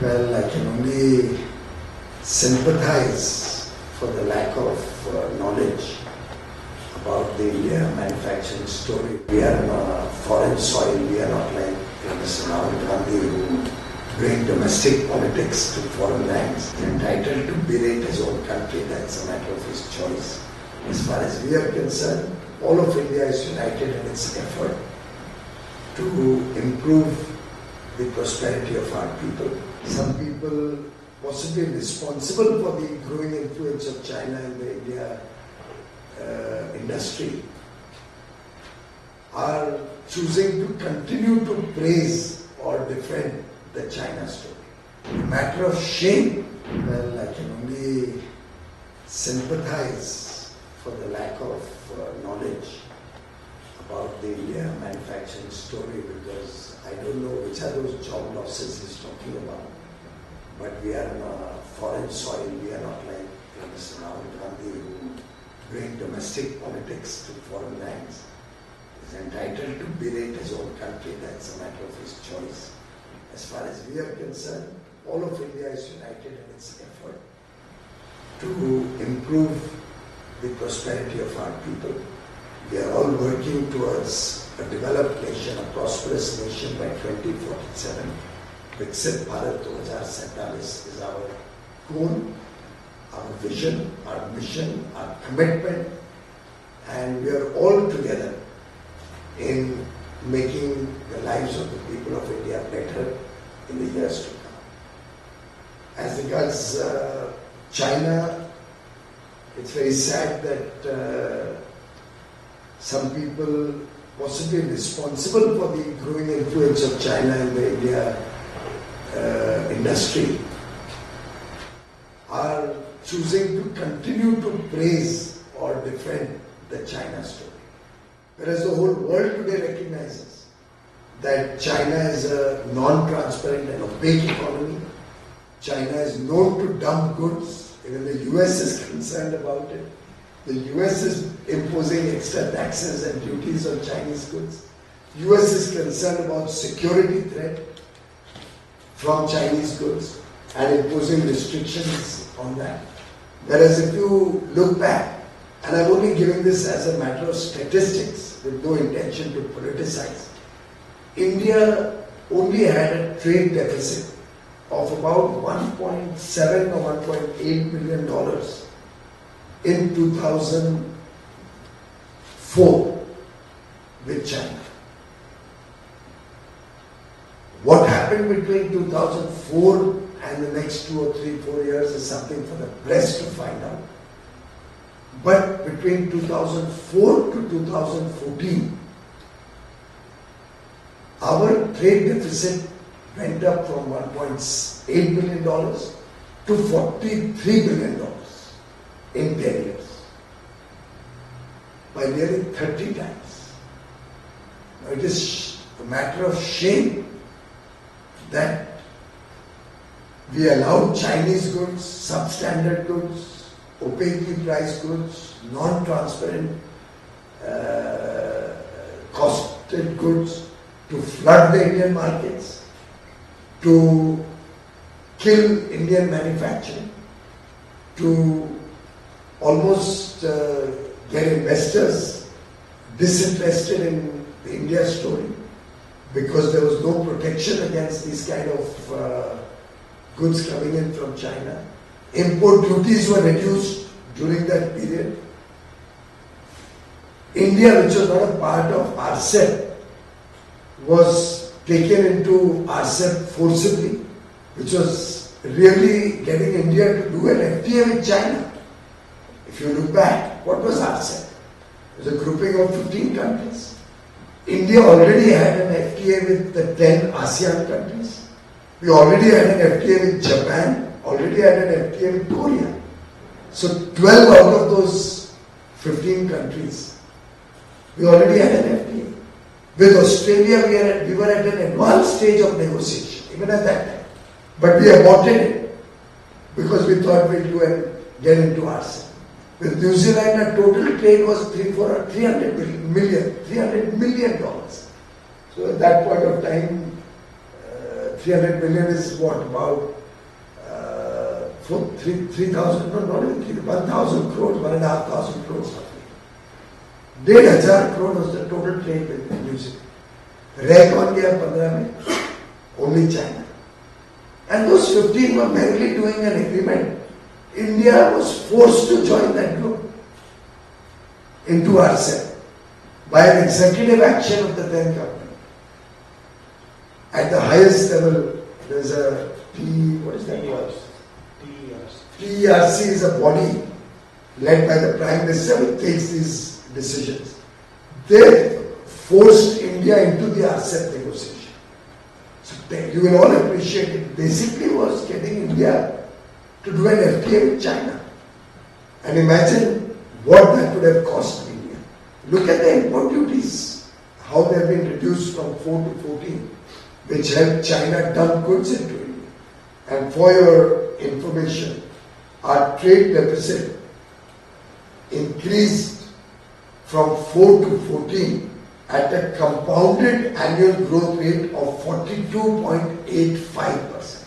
Well, I can only sympathize for the lack of knowledge about the India manufacturing story. We are on a foreign soil. We are not like Minister Rahul Gandhi who bring domestic politics to foreign lands. He's entitled to berate his own country. That's a matter of his choice. As far as we are concerned, all of India is united in its effort to improve the prosperity of our people. Some people possibly responsible for the growing influence of China in the India industry are choosing to continue to praise or defend the China story. A matter of shame. Well, I can only sympathize for the lack of knowledge about the India manufacturing story, because I don't know which are those job losses he's talking about. But we are on a foreign soil. We are not like Minister Rahul Gandhi who bring domestic politics to foreign lands. He's entitled to berate his own country. That's a matter of his choice. As far as we are concerned, all of India is united in its effort to improve the prosperity of our people. We are all working towards a developed nation, a prosperous nation by 2047. Viksit Bharat 2047 is our goal, our vision, our mission, our commitment, and we are all together in making the lives of the people of India better in the years to come. As regards China, it's very sad that some people possibly responsible for the growing influence of China in the India industry are choosing to continue to praise or defend the China story. Whereas the whole world today recognizes that China is a non-transparent and opaque economy. China is known to dump goods. Even the US is concerned about it. The US is imposing extra taxes and duties on Chinese goods. US is concerned about security threat from Chinese goods and imposing restrictions on that. Whereas if you look back, and I'm only giving this as a matter of statistics with no intention to politicize, India only had a trade deficit of about 1.7 or 1.8 billion dollars in 2004 with China. What happened between 2004 and the next 2 or 3, 4 years is something for the press to find out. But between 2004 to 2014, our trade deficit went up from $1.8 billion to $43 billion in 10 years, by nearly 30 times. Now, it is a matter of shame that we allowed Chinese goods, substandard goods, opaquely priced goods, non-transparent, costed goods to flood the Indian markets, to kill Indian manufacturing, to almost get investors disinterested in the India story, because there was no protection against these kind of goods coming in from China. Import duties were reduced during that period. India, which was not a part of RCEP, was taken into RCEP forcibly, which was really getting India to do an FTA with China. If you look back, what was RCEP? It was a grouping of 15 countries. India already had an FTA with the 10 ASEAN countries. We already had an FTA with Japan, already had an FTA with Korea. So 12 out of those 15 countries, we already had an FTA. With Australia, we were at an advanced stage of negotiation, even at that time. But we aborted it because we thought we'd do and get into RCEP. With New Zealand, our total trade was $300 million. So at that point of time, 300 million is what, about 3,000, no, not even 3, 1,000 crores, 1,500 crores roughly. 1,500 crore was the total trade with music. रह कौन गया 15 में? Only China. And those 15 were merely doing an agreement. India was forced to join that group into RCEP by an executive action of the then government. At the highest level, there's a what is that word? TERC is a body led by the Prime Minister who takes these decisions. They forced India into the RCEP negotiation. So you will all appreciate it. Basically was getting India to do an FTA with China. And imagine what that would have cost India. Look at the import duties, how they have been reduced from 4 to 14, which helped China dump goods into India. And for your information, our trade deficit increased from 4 to 14 at a compounded annual growth rate of 42.85%.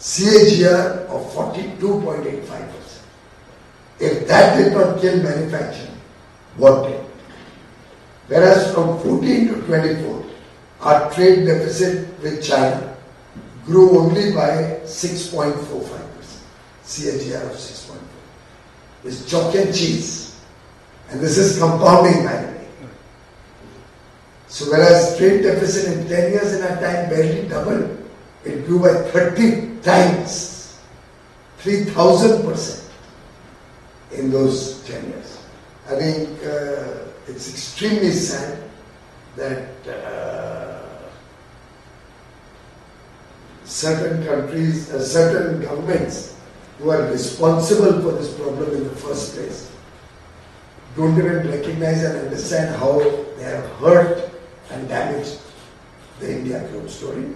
CAGR of 42.85%. If that did not kill manufacturing, what did? Whereas from 14 to 24, our trade deficit with China grew only by 6.45%. CAGR of 6.4%. It's chalk and cheese. And this is compounding, by the way. So whereas trade deficit in 10 years in our time barely doubled, it grew by 30 times, 3,000% in those 10 years. I think it's extremely sad that certain countries, certain governments who are responsible for this problem in the first place don't even recognize and understand how they have hurt and damaged the India growth story.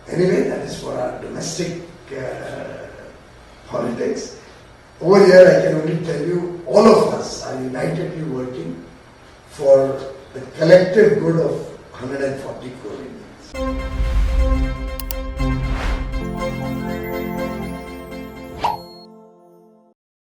Anyway, that is for our domestic politics. Over here, I can only tell you, all of us are unitedly working for the collective good of 140 crore Indians.